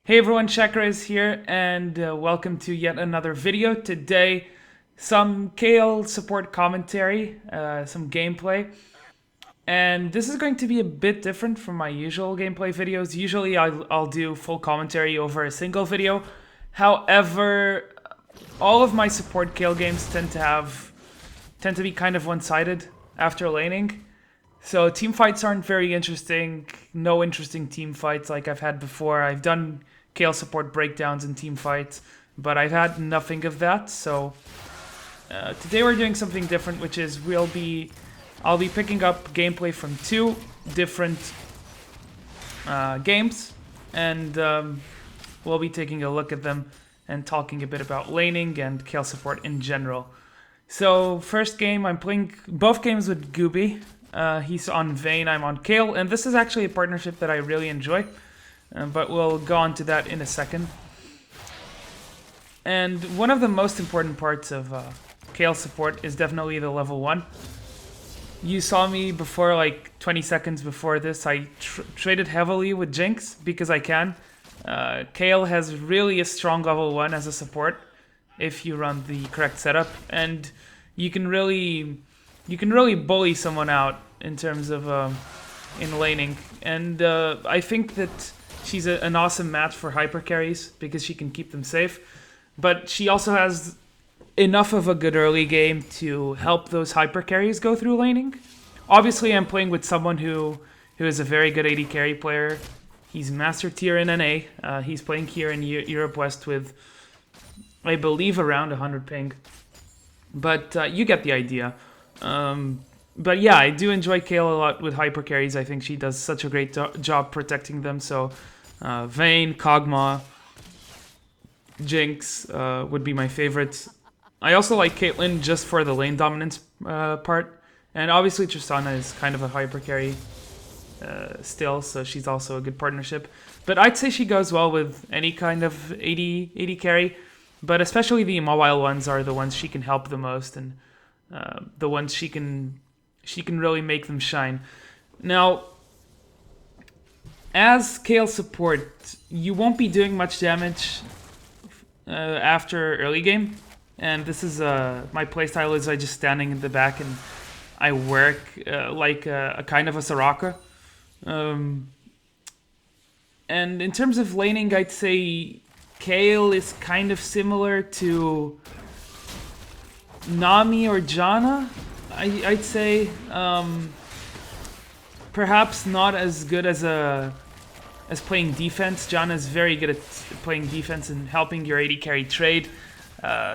Hey everyone, Shakarez here, and welcome to yet another video. Today, some Kayle support commentary, some gameplay, and this is going to be a bit different from my usual gameplay videos. Usually I'll do full commentary over a single video. However, all of my support Kayle games tend to be kind of one-sided after laning. So team fights aren't very interesting, no interesting team fights like I've had before. I've done Kayle support breakdowns and team fights, but I've had nothing of that. So today we're doing something different, which is I'll be picking up gameplay from two different games, and we'll be taking a look at them and talking a bit about laning and Kayle support in general. So first game, I'm playing both games with Gooby. He's on Vayne, I'm on Kayle, and this is actually a partnership that I really enjoy, but we'll go on to that in a second. And one of the most important parts of Kayle support is definitely the level 1. You saw me before, like 20 seconds before this, I traded heavily with Jinx because I can. Kayle has really a strong level 1 as a support if you run the correct setup, and you can really bully someone out in terms of in laning. And I think that she's an awesome match for hyper carries because she can keep them safe, but she also has enough of a good early game to help those hyper carries go through laning. Obviously, I'm playing with someone who is a very good AD carry player. He's master tier in NA. He's playing here in Europe West with, I believe, around 100 ping. But you get the idea. But yeah, I do enjoy Kayle a lot with hyper carries. I think she does such a great job protecting them. So Vayne, Kog'Maw, Jinx would be my favorites. I also like Caitlyn just for the lane dominance part. And obviously Tristana is kind of a hyper carry still, so she's also a good partnership. But I'd say she goes well with any kind of AD carry. But especially the mobile ones are the ones she can help the most, and the ones she can really make them shine. Now, as Kayle support, you won't be doing much damage after early game, and this is my playstyle is I just standing in the back and I work like a kind of a Soraka. And in terms of laning, I'd say Kayle is kind of similar to Nami or Janna, I'd say. Perhaps not as good as playing defense. Janna is very good at playing defense and helping your AD carry trade.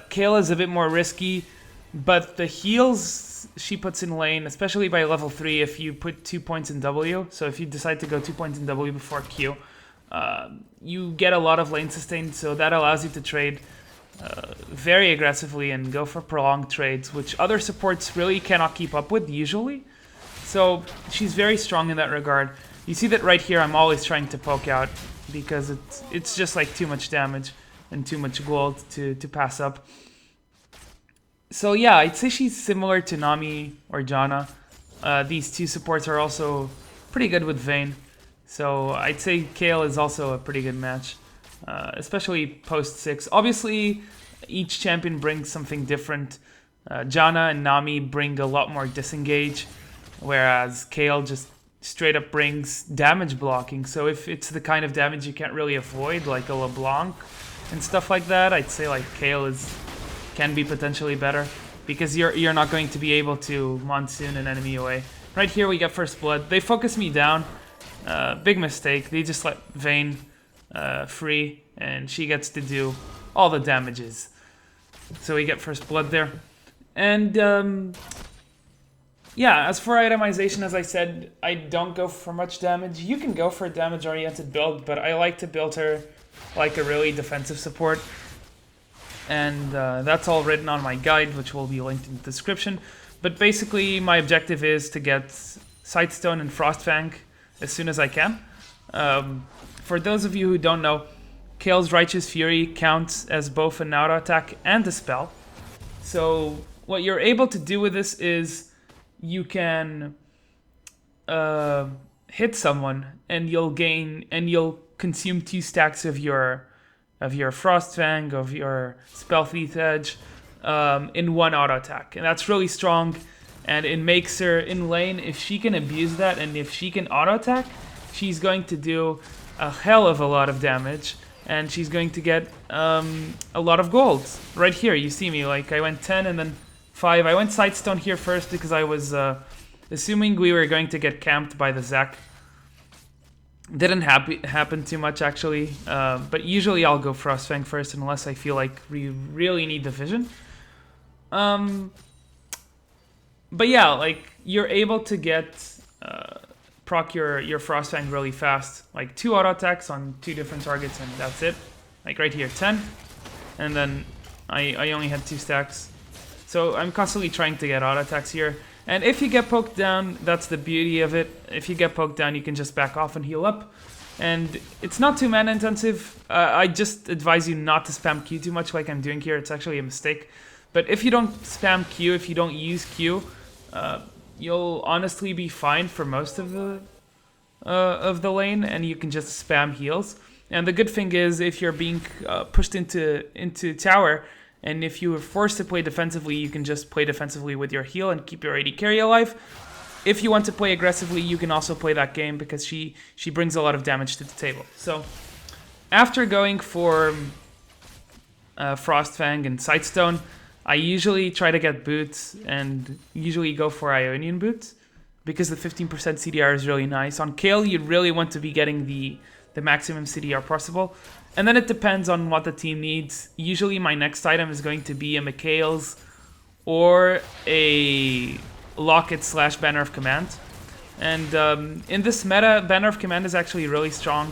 Kayle is a bit more risky, but the heals she puts in lane, especially by level 3, if you put 2 points in W, so if you decide to go 2 points in W before Q, you get a lot of lane sustain, so that allows you to trade very aggressively and go for prolonged trades, which other supports really cannot keep up with usually. So she's very strong in that regard. You see that right here, I'm always trying to poke out because it's just like too much damage and too much gold to pass up. So yeah, I'd say she's similar to Nami or Janna. These two supports are also pretty good with Vayne. So I'd say Kayle is also a pretty good match, especially post 6. Obviously, each champion brings something different. Janna and Nami bring a lot more disengage, whereas Kayle just straight up brings damage blocking. So if it's the kind of damage you can't really avoid, like a LeBlanc and stuff like that, I'd say like Kayle can be potentially better because you're not going to be able to monsoon an enemy away. Right here we get first blood. They focus me down. Big mistake. They just let Vayne free, and she gets to do all the damages. So we get first blood there. And yeah, as for itemization, as I said, I don't go for much damage. You can go for a damage-oriented build, but I like to build her like a really defensive support. And that's all written on my guide, which will be linked in the description. But basically, my objective is to get Sightstone and Frostfang as soon as I can. For those of you who don't know, Kayle's Righteous Fury counts as both an auto attack and a spell. So what you're able to do with this is you can hit someone and you'll consume 2 stacks of your Frostfang, of your Spellthief Edge in one auto attack, and that's really strong. And it makes her in lane, if she can abuse that and if she can auto attack, she's going to do a hell of a lot of damage, and she's going to get a lot of gold. Right here, you see me, like I went 10 and then 5. I went Sightstone here first because I was assuming we were going to get camped by the Zac. Didn't happen too much actually, but usually I'll go Frostfang first unless I feel like we really need the vision. But yeah, like you're able to get proc your Frostfang really fast, like 2 auto attacks on 2 different targets, and that's it. Like right here, 10, and then I only had 2 stacks, so I'm constantly trying to get auto attacks here. And if you get poked down, that's the beauty of it. If you get poked down, you can just back off and heal up. And it's not too mana intensive. I just advise you not to spam Q too much like I'm doing here. It's actually a mistake. But if you don't spam Q, if you don't use Q, you'll honestly be fine for most of the lane, and you can just spam heals. And the good thing is, if you're being pushed into tower, and if you were forced to play defensively, you can just play defensively with your heal and keep your AD carry alive. If you want to play aggressively, you can also play that game because she brings a lot of damage to the table. So after going for Frostfang and Sightstone, I usually try to get boots and usually go for Ionian boots because the 15% CDR is really nice. On Kayle, you really want to be getting the maximum CDR possible. And then it depends on what the team needs. Usually my next item is going to be a Mikhail's or a Locket / Banner of Command. And in this meta, Banner of Command is actually really strong.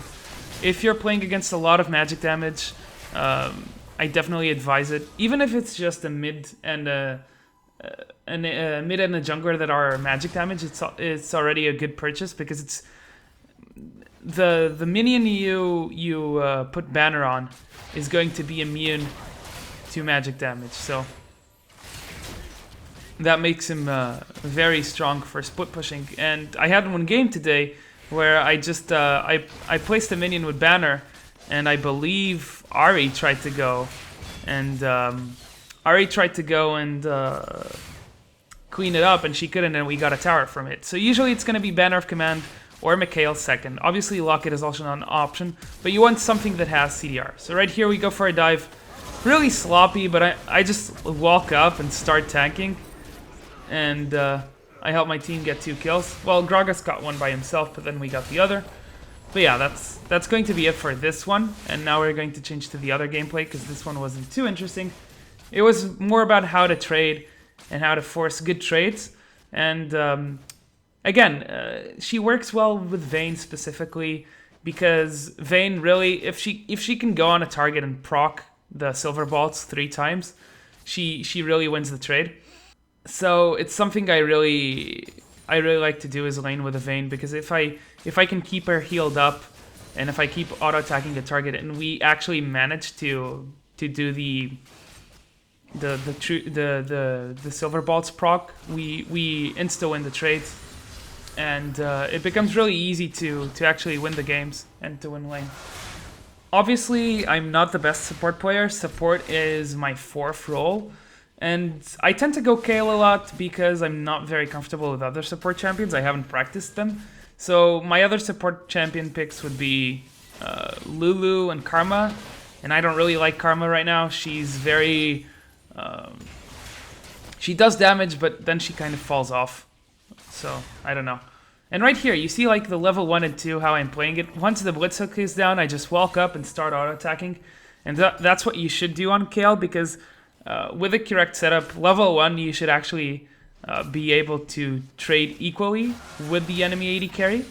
If you're playing against a lot of magic damage, I definitely advise it. Even if it's just a mid and a jungler that are magic damage, it's already a good purchase because it's the minion you put Banner on is going to be immune to magic damage, so that makes him very strong for split pushing. And I had one game today where I just I placed a minion with Banner, and I believe Ari tried to go and clean it up, and she couldn't, and we got a tower from it. So usually it's going to be Banner of Command or Mikhail second. Obviously Locket is also an option, but you want something that has CDR. So right here we go for a dive. Really sloppy, but I just walk up and start tanking, and I help my team get 2 kills. Well, Gragas got one by himself, but then we got the other. But yeah, that's going to be it for this one, and now we're going to change to the other gameplay because this one wasn't too interesting. It was more about how to trade and how to force good trades. And again, she works well with Vayne specifically because Vayne really, if she can go on a target and proc the silver bolts 3 times, she really wins the trade. So it's something I really like to do is lane with a Vayne, because if I can keep her healed up and if I keep auto attacking the target and we actually manage to do the silver bolts proc, we insta win the trades, and it becomes really easy to actually win the games and to win lane. Obviously, I'm not the best support player. Support is my 4th role, and I tend to go Kayle a lot because I'm not very comfortable with other support champions. I haven't practiced them. So my other support champion picks would be Lulu and Karma, and I don't really like Karma right now. She's very... she does damage, but then she kind of falls off. So, I don't know. And right here, you see like the level 1 and 2, how I'm playing it. Once the Blitz hook is down, I just walk up and start auto-attacking. And that's what you should do on Kayle, because with the correct setup, level 1, you should actually be able to trade equally with the enemy AD carry.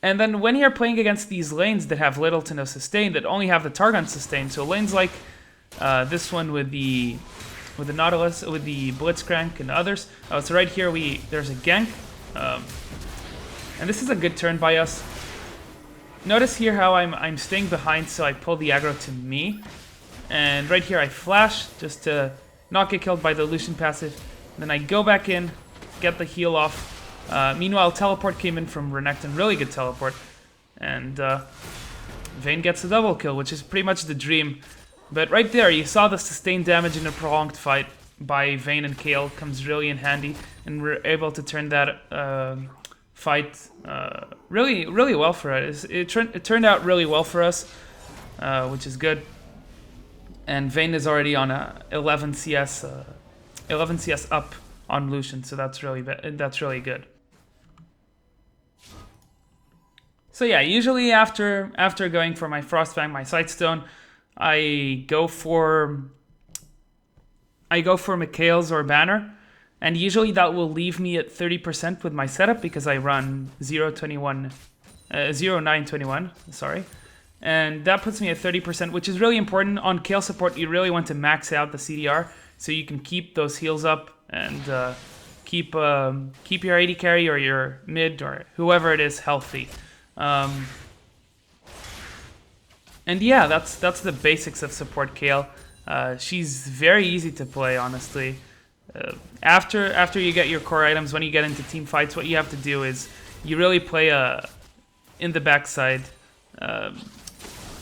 And then when you're playing against these lanes that have little to no sustain, that only have the Targon sustain, so lanes like this one with the Nautilus, with the Blitzcrank and others. So right here, there's a gank. And this is a good turn by us. Notice here how I'm staying behind, so I pull the aggro to me. And right here I flash just to not get killed by the Lucian passive. Then I go back in, get the heal off. Meanwhile, teleport came in from Renekton, really good teleport. And Vayne gets a double kill, which is pretty much the dream. But right there, you saw the sustained damage in a prolonged fight by Vayne and Kayle comes really in handy, and we're able to turn that fight really well for us. It turned out really well for us, which is good. And Vayne is already on a 11 CS up on Lucian, so that's really good. So yeah, usually after going for my Frostfang, my Sightstone, I go for Mikhail's or Banner, and usually that will leave me at 30% with my setup because I run 0921, sorry. And that puts me at 30%, which is really important. On Kayle support, you really want to max out the CDR so you can keep those heals up and keep your AD carry or your mid or whoever it is healthy. And yeah, that's the basics of support Kayle. She's very easy to play, honestly. After you get your core items, when you get into team fights, what you have to do is you really play in the backside.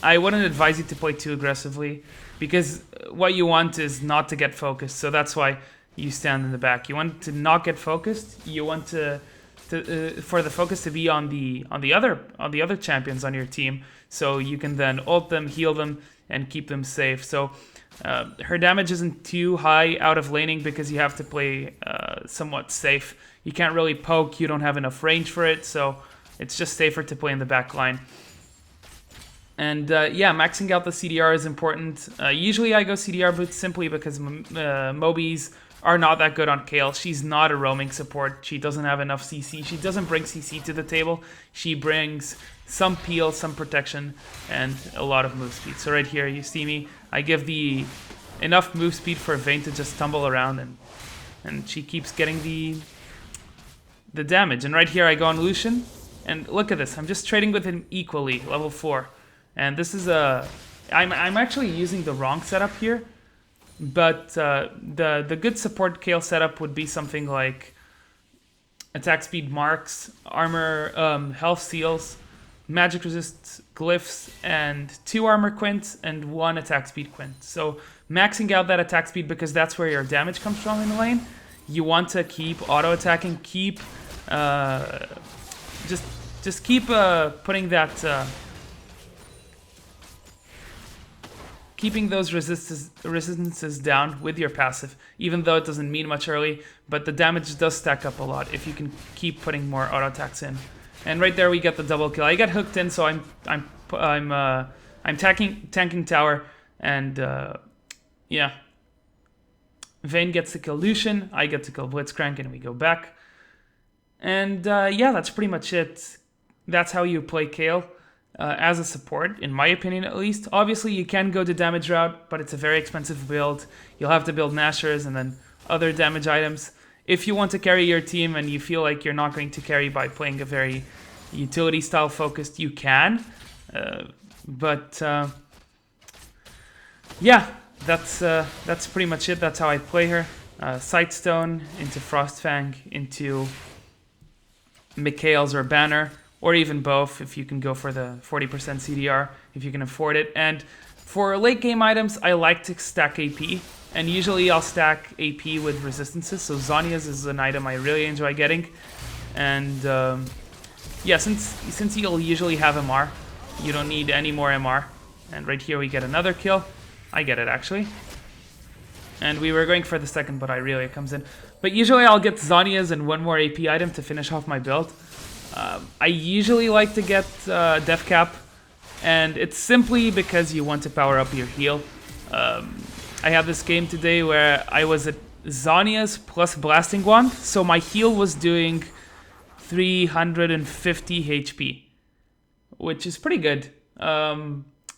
I wouldn't advise you to play too aggressively because what you want is not to get focused. So that's why you stand in the back. You want to not get focused. You want for the focus to be on the other champions on your team, so you can then ult them, heal them, and keep them safe. So her damage isn't too high out of laning because you have to play somewhat safe. You can't really poke. You don't have enough range for it, so it's just safer to play in the back line. And yeah, maxing out the CDR is important. Usually I go CDR boots simply because Mobies are not that good on Kayle. She's not a roaming support. She doesn't have enough CC. She doesn't bring CC to the table. She brings some peel, some protection, and a lot of move speed. So right here, you see me. I give enough move speed for Vayne to just tumble around, and she keeps getting the damage. And right here, I go on Lucian, and look at this. I'm just trading with him equally, level 4. And this is I'm actually using the wrong setup here. But the good support Kayle setup would be something like attack speed marks, armor, health seals, magic resist glyphs, and 2 armor quints and 1 attack speed quint. So maxing out that attack speed because that's where your damage comes from in the lane. You want to keep auto attacking, keep just keep putting that. Keeping those resistances down with your passive, even though it doesn't mean much early, but the damage does stack up a lot if you can keep putting more auto attacks in. And right there we get the double kill. I get hooked in, so I'm tanking tower, and yeah. Vayne gets to kill Lucian, I get to kill Blitzcrank, and we go back. And yeah, that's pretty much it. That's how you play Kayle. As a support, in my opinion at least. Obviously, you can go the damage route, but it's a very expensive build. You'll have to build Nashers and then other damage items. If you want to carry your team and you feel like you're not going to carry by playing a very utility-style focused, you can. But yeah, that's pretty much it. That's how I play her. Sightstone into Frostfang, into Mikhail's or Banner, or even both if you can go for the 40% CDR, if you can afford it. And for late game items, I like to stack AP, and usually I'll stack AP with resistances. So Zhonya's is an item I really enjoy getting. And yeah, since you'll usually have MR, you don't need any more MR. And right here we get another kill. I get it actually. And we were going for the second, but Irelia comes in. But usually I'll get Zhonya's and 1 more AP item to finish off my build. I usually like to get Def Cap, and it's simply because you want to power up your heal. I had this game today where I was at Zhonya's plus Blasting Wand, so my heal was doing 350 HP, which is pretty good.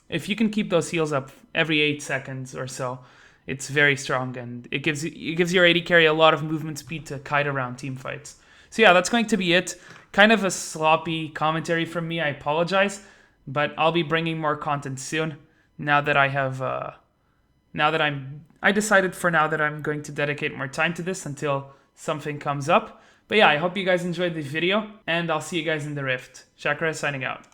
If you can keep those heals up every 8 seconds or so, it's very strong, and it gives your AD carry a lot of movement speed to kite around team fights. So yeah, that's going to be it. Kind of a sloppy commentary from me, I apologize, but I'll be bringing more content soon. Now that I have, I decided for now that I'm going to dedicate more time to this until something comes up. But yeah, I hope you guys enjoyed the video, and I'll see you guys in the Rift. Shakarez signing out.